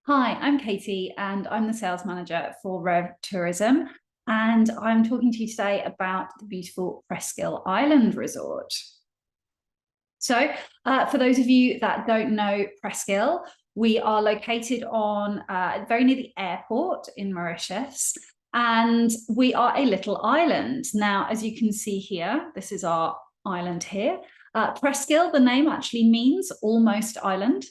Hi, I'm Katie and I'm the sales manager for Rev Tourism. And I'm talking to you today about the beautiful Preskil Island Resort. So for those of you that don't know Preskil, we are located on very near the airport in Mauritius. And we are a little island. Now, as you can see here, this is our island here. Preskil, the name actually means almost island.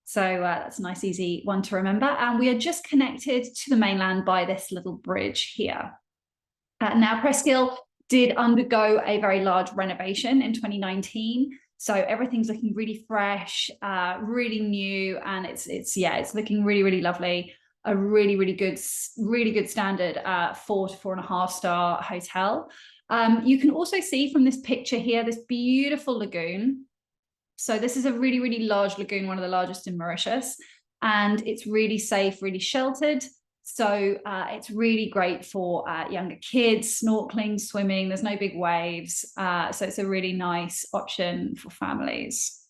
So that's a nice, easy one to remember. And we are just connected to the mainland by this little bridge here. Now, Preskil did undergo a very large renovation in 2019. So everything's looking really fresh, really new, and it's looking really lovely. A really good standard 4 to 4.5 star hotel. You can also see from this picture here this beautiful lagoon. So this is a really large lagoon, one of the largest in Mauritius, and it's really safe, really sheltered. So it's really great for younger kids, snorkeling, swimming. There's no big waves. So it's a really nice option for families.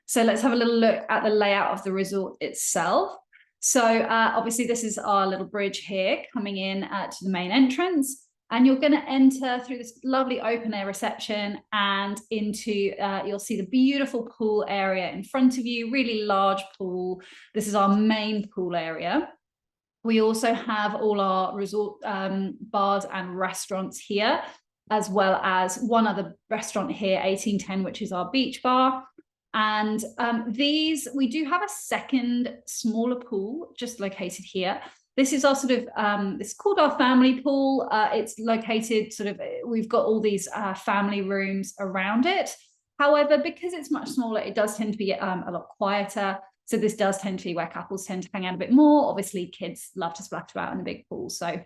So let's have a little look at the layout of the resort itself. So obviously this is our little bridge here coming in to the main entrance. And you're going to enter through this lovely open air reception and into, you'll see the beautiful pool area in front of you, really large pool. This is our main pool area. We also have all our resort bars and restaurants here, as well as one other restaurant here, 1810, which is our beach bar. And we do have a second smaller pool just located here. This is our sort of, it's called our family pool. It's located sort of, we've got all these family rooms around it. However, because it's much smaller, it does tend to be a lot quieter. So this does tend to be where couples tend to hang out a bit more. Obviously, kids love to splash about in the big pool. So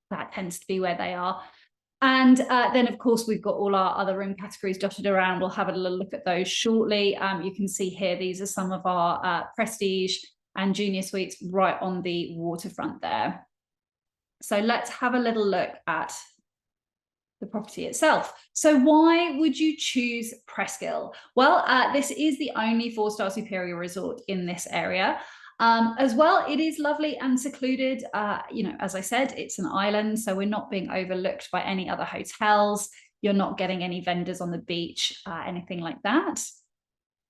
that tends to be where they are. And then, of course, we've got all our other room categories dotted around. We'll have a little look at those shortly. You can see here, these are some of our prestige and junior suites right on the waterfront there. So let's have a little look at the property itself. So why would you choose Preskil? Well, this is the only 4-star superior resort in this area. As well, it is lovely and secluded. As I said, it's an island, so we're not being overlooked by any other hotels. You're not getting any vendors on the beach, anything like that.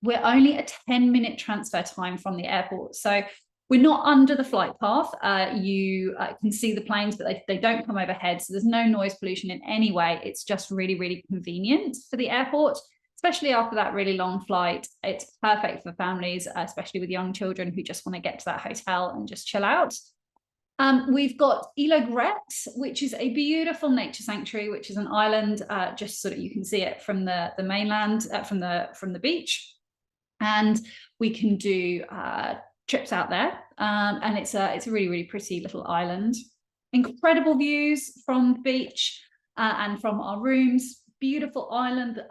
We're only a 10-minute transfer time from the airport. So we're not under the flight path. You can see the planes, but they don't come overhead. So there's no noise pollution in any way. It's just really convenient for the airport, especially after that really long flight. It's perfect for families, especially with young children who just want to get to that hotel and just chill out. We've got Elegance, which is a beautiful nature sanctuary, which is an island, just so that you can see it from the mainland, from the beach. And we can do trips out there, and it's a really pretty little island. Incredible views from the beach and from our rooms. Beautiful island,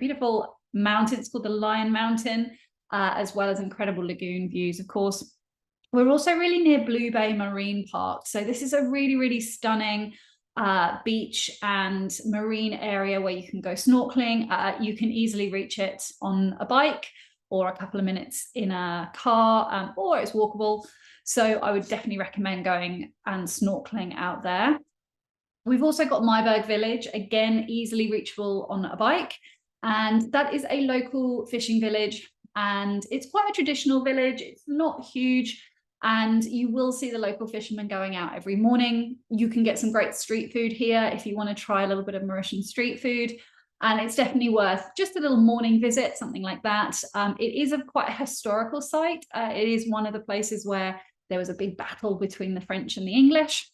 beautiful mountain. It's called the Lion Mountain, as well as incredible lagoon views, of course. We're also really near Blue Bay Marine Park, so this is a really stunning beach and marine area where you can go snorkeling. You can easily reach it on a bike or a couple of minutes in a car, or it's walkable. So I would definitely recommend going and snorkeling out there. We've also got Mahébourg Village, again, easily reachable on a bike. And that is a local fishing village. And it's quite a traditional village. It's not huge. And you will see the local fishermen going out every morning. You can get some great street food here if you want to try a little bit of Mauritian street food. And it's definitely worth just a little morning visit, something like that. It is quite a historical site. It is one of the places where there was a big battle between the French and the English.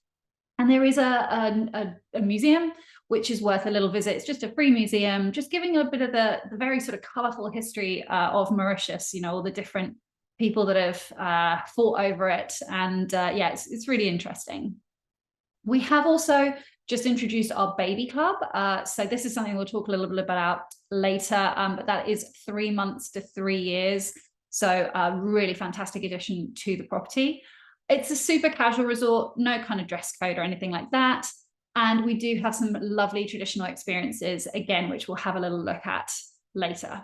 And there is a museum, which is worth a little visit. It's just a free museum, just giving you a bit of the very sort of colourful history of Mauritius, all the different people that have fought over it. And it's really interesting. We have also just introduced our baby club. So this is something we'll talk a little bit about later, but that is 3 months to 3 years. So a really fantastic addition to the property. It's a super casual resort, no kind of dress code or anything like that. And we do have some lovely traditional experiences, again, which we'll have a little look at later.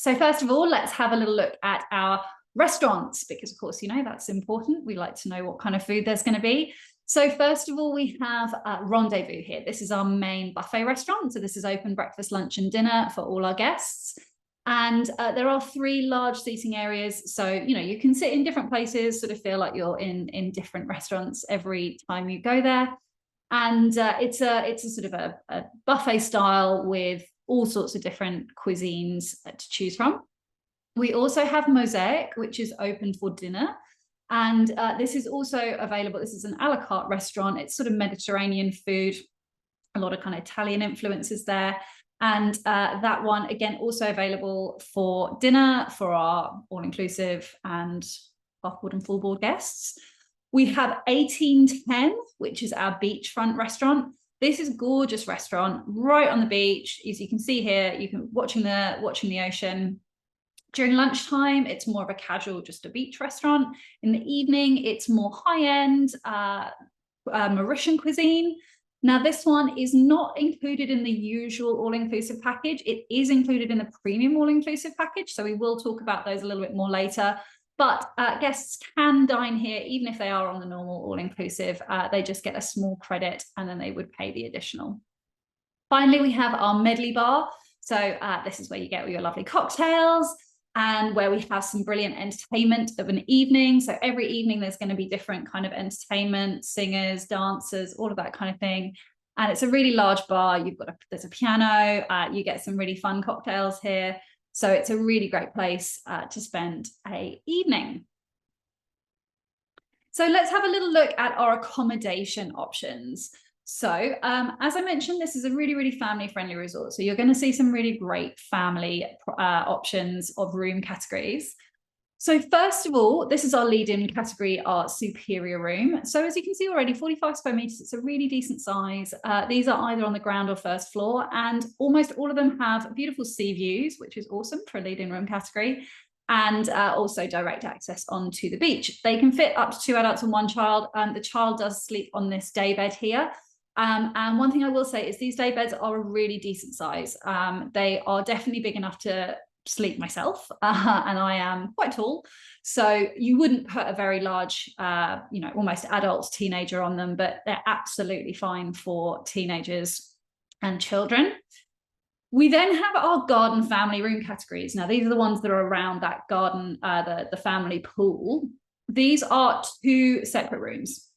So first of all, let's have a little look at our restaurants, because of course, you know, that's important. We like to know what kind of food there's going to be. So first of all, we have Rendezvous here. This is our main buffet restaurant. So this is open breakfast, lunch and dinner for all our guests. And there are 3 large seating areas. So, you know, you can sit in different places, sort of feel like you're in different restaurants every time you go there. And it's a sort of a buffet style with all sorts of different cuisines to choose from. We also have Mosaic, which is open for dinner. And this is also available. This is an a la carte restaurant. It's sort of Mediterranean food, a lot of kind of Italian influences there. And that one, again, also available for dinner for our all-inclusive and half-board and full-board guests. We have 1810, which is our beachfront restaurant. This is a gorgeous restaurant right on the beach. As you can see here, you can watching the ocean. During lunchtime, it's more of a casual, just a beach restaurant. In the evening, it's more high-end Mauritian cuisine. Now, this one is not included in the usual all-inclusive package. It is included in the premium all-inclusive package, so we will talk about those a little bit more later. But guests can dine here, even if they are on the normal all-inclusive. They just get a small credit, and then they would pay the additional. Finally, we have our medley bar. So this is where you get all your lovely cocktails, and where we have some brilliant entertainment of an evening. So every evening there's going to be different kind of entertainment, singers, dancers, all of that kind of thing. And it's a really large bar. There's a piano, you get some really fun cocktails here. So it's a really great place to spend an evening. So let's have a little look at our accommodation options. So as I mentioned, this is a really, really family-friendly resort. So you're going to see some really great family options of room categories. So first of all, this is our lead-in category, our superior room. So as you can see already, 45 square meters, it's a really decent size. These are either on the ground or first floor, and almost all of them have beautiful sea views, which is awesome for a lead-in room category, and also direct access onto the beach. They can fit up to 2 adults and 1 child. The child does sleep on this day bed here. And one thing I will say is these day beds are a really decent size. They are definitely big enough to sleep myself, and I am quite tall, so you wouldn't put a very large, you know, almost adult teenager on them, but they're absolutely fine for teenagers and children. We then have our garden family room categories. Now, these are the ones that are around that garden, the family pool. These are 2 separate rooms.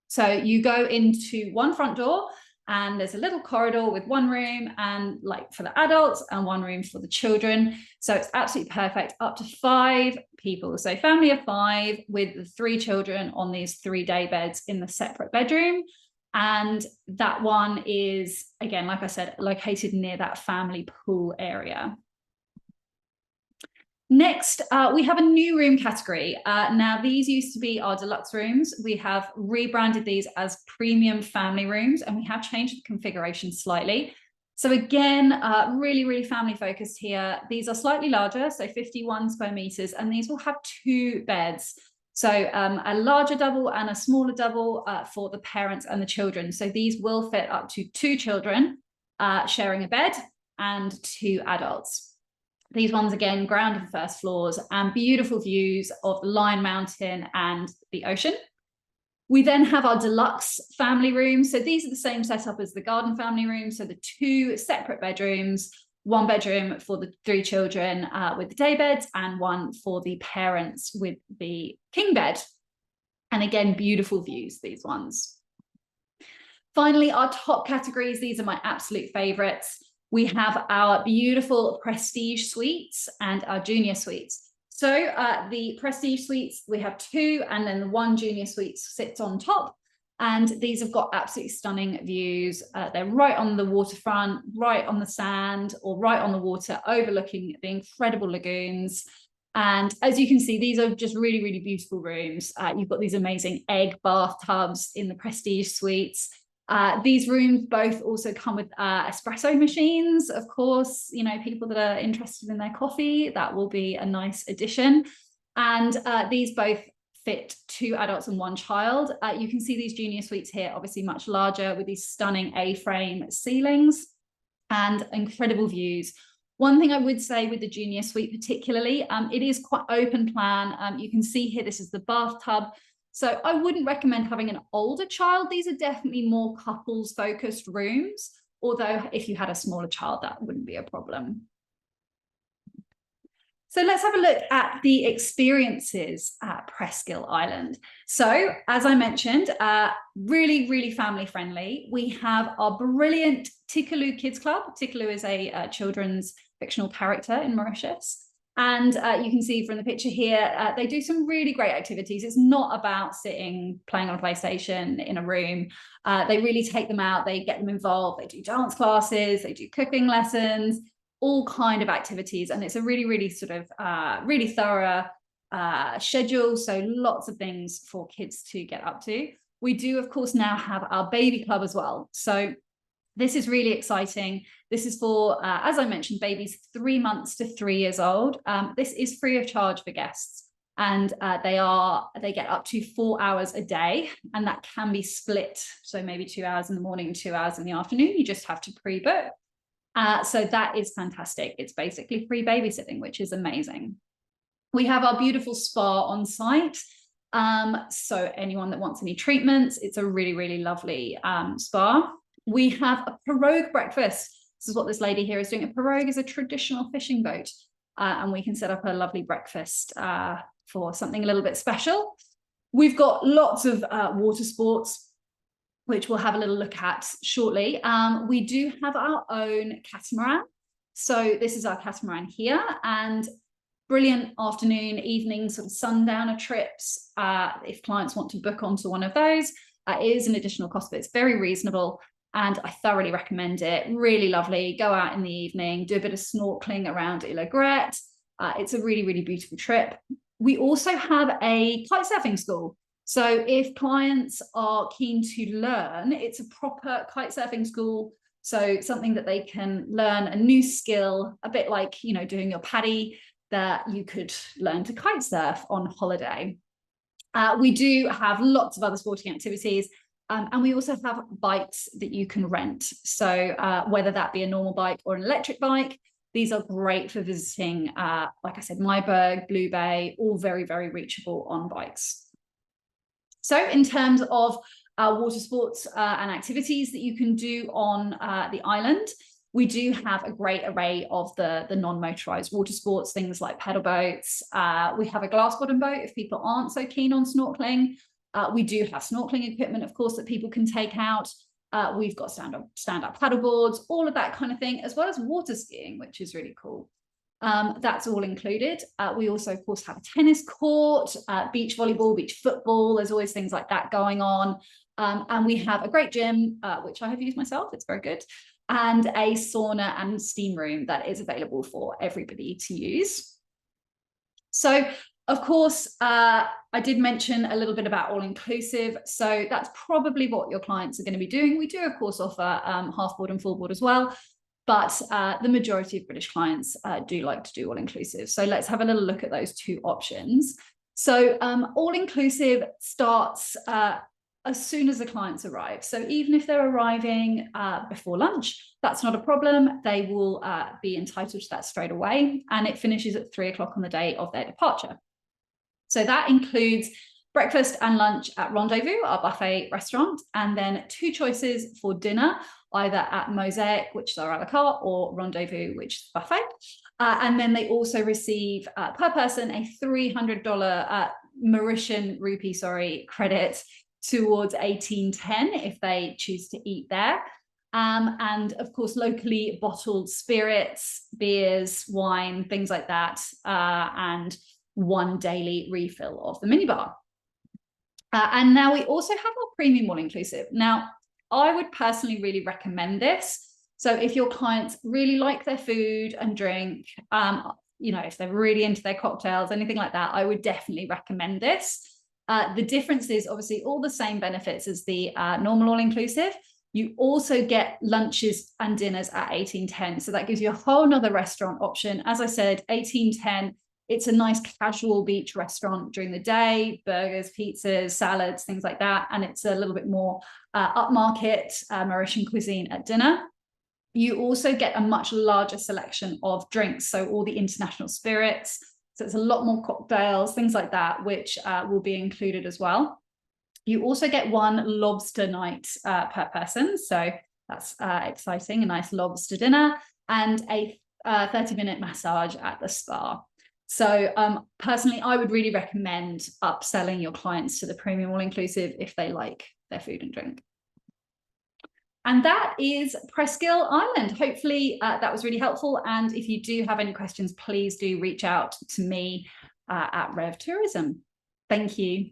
So you go into one front door, and there's a little corridor with 1 room and like for the adults and 1 room for the children. So it's absolutely perfect up to 5 people. So family of 5 with the 3 children on these 3 day beds in the separate bedroom. And that one is, again, like I said, located near that family pool area. Next, we have a new room category. Now, these used to be our deluxe rooms. We have rebranded these as premium family rooms, and we have changed the configuration slightly. So again, really, really family focused here. These are slightly larger, so 51 square meters, and these will have 2 beds. So a larger double and a smaller double for the parents and the children. So these will fit up to 2 children sharing a bed and 2 adults. These ones, again, ground and first floors, and beautiful views of the Lion Mountain and the ocean. We then have our deluxe family rooms. So these are the same setup as the garden family room. So the 2 separate bedrooms, 1 bedroom for the 3 children with the day beds, and 1 for the parents with the king bed. And again, beautiful views, these ones. Finally, our top categories. These are my absolute favorites. We have our beautiful prestige suites and our junior suites. So the prestige suites, we have 2, and then the 1 junior suite sits on top. And these have got absolutely stunning views. They're right on the waterfront, right on the sand, or right on the water, overlooking the incredible lagoons. And as you can see, these are just really, really beautiful rooms. You've got these amazing egg bathtubs in the prestige suites. These rooms both also come with espresso machines. Of course, you know, people that are interested in their coffee, that will be a nice addition. And these both fit 2 adults and 1 child. You can see these junior suites here, obviously much larger, with these stunning A-frame ceilings and incredible views One thing I would say with the junior suite particularly, it is quite open plan. You can see here, this is the bathtub. So I wouldn't recommend having an older child. These are definitely more couples focused rooms, although if you had a smaller child, that wouldn't be a problem. So let's have a look at the experiences at Preskil Island. So as I mentioned, really, really family friendly. We have our brilliant Tikoulou Kids Club. Tikoulou is a children's fictional character in Mauritius. And you can see from the picture here, they do some really great activities. It's not about sitting, playing on a PlayStation in a room. They really take them out, they get them involved. They do dance classes, they do cooking lessons, all kind of activities, and it's a really, really sort of really thorough schedule, so lots of things for kids to get up to. We do, of course, now have our baby club as well, so this is really exciting. This is for, as I mentioned, babies 3 months to 3 years old. This is free of charge for guests, and they get up to 4 hours a day, and that can be split, so maybe 2 hours in the morning and 2 hours in the afternoon. You just have to pre-book. So that is fantastic. It's basically free babysitting, which is amazing. We have our beautiful spa on site. So anyone that wants any treatments, it's a really, really lovely spa. We have a pirogue breakfast. This is what this lady here is doing. A pirogue is a traditional fishing boat, and we can set up a lovely breakfast for something a little bit special. We've got lots of water sports, which we'll have a little look at shortly. We do have our own catamaran. So this is our catamaran here, and brilliant afternoon, evening, sort of sundowner trips. If clients want to book onto one of those, it is an additional cost, but it's very reasonable, and I thoroughly recommend it. Really lovely. Go out in the evening, do a bit of snorkeling around Ile It's a really, really beautiful trip. We also have a kite surfing school. So if clients are keen to learn, it's a proper kite surfing school. So something that they can learn a new skill, a bit like, you know, doing your paddy, that you could learn to kite surf on holiday. We do have lots of other sporting activities, and we also have bikes that you can rent. So whether that be a normal bike or an electric bike, these are great for visiting, like I said, Mahébourg, Blue Bay, all very, very reachable on bikes. So in terms of water sports and activities that you can do on the island, we do have a great array of the non-motorized water sports, things like pedal boats. We have a glass bottom boat if people aren't so keen on snorkeling. We do have snorkeling equipment, of course, that people can take out. We've got stand-up paddle boards, all of that kind of thing, as well as water skiing, which is really cool. That's all included. We also, of course, have a tennis court, beach volleyball, beach football. There's always things like that going on. And we have a great gym, which I have used myself. It's very good. And a sauna and steam room that is available for everybody to use. So, of course, I did mention a little bit about all-inclusive. So that's probably what your clients are going to be doing. We do, of course, offer half board and full board as well. But the majority of British clients do like to do all-inclusive. So let's have a little look at those two options. So all-inclusive starts as soon as the clients arrive. So even if they're arriving before lunch, that's not a problem. They will be entitled to that straight away. And it finishes at 3 o'clock on the day of their departure. So that includes breakfast and lunch at Rendezvous, our buffet restaurant, and then 2 choices for dinner, either at Mosaic, which is our a la carte, or Rendezvous, which is buffet. And then they also receive, per person, a $300 Mauritian rupee, credit towards 1810 if they choose to eat there. And of course, locally bottled spirits, beers, wine, things like that, and 1 daily refill of the minibar. And now we also have our premium all-inclusive. Now, I would personally really recommend this. So if your clients really like their food and drink, you know, if they're really into their cocktails, anything like that, I would definitely recommend this. The difference is obviously all the same benefits as the normal all-inclusive. You also get lunches and dinners at 1810. So that gives you a whole nother restaurant option. As I said, 1810, it's a nice casual beach restaurant during the day, burgers, pizzas, salads, things like that. And it's a little bit more upmarket Mauritian cuisine at dinner. You also get a much larger selection of drinks, so all the international spirits. So it's a lot more cocktails, things like that, which will be included as well. You also get one lobster night per person. So that's exciting, a nice lobster dinner and a 30-minute massage at the spa. So personally, I would really recommend upselling your clients to the premium all-inclusive if they like their food and drink. And that is Preskil Island. Hopefully that was really helpful. And if you do have any questions, please do reach out to me at Rev Tourism. Thank you.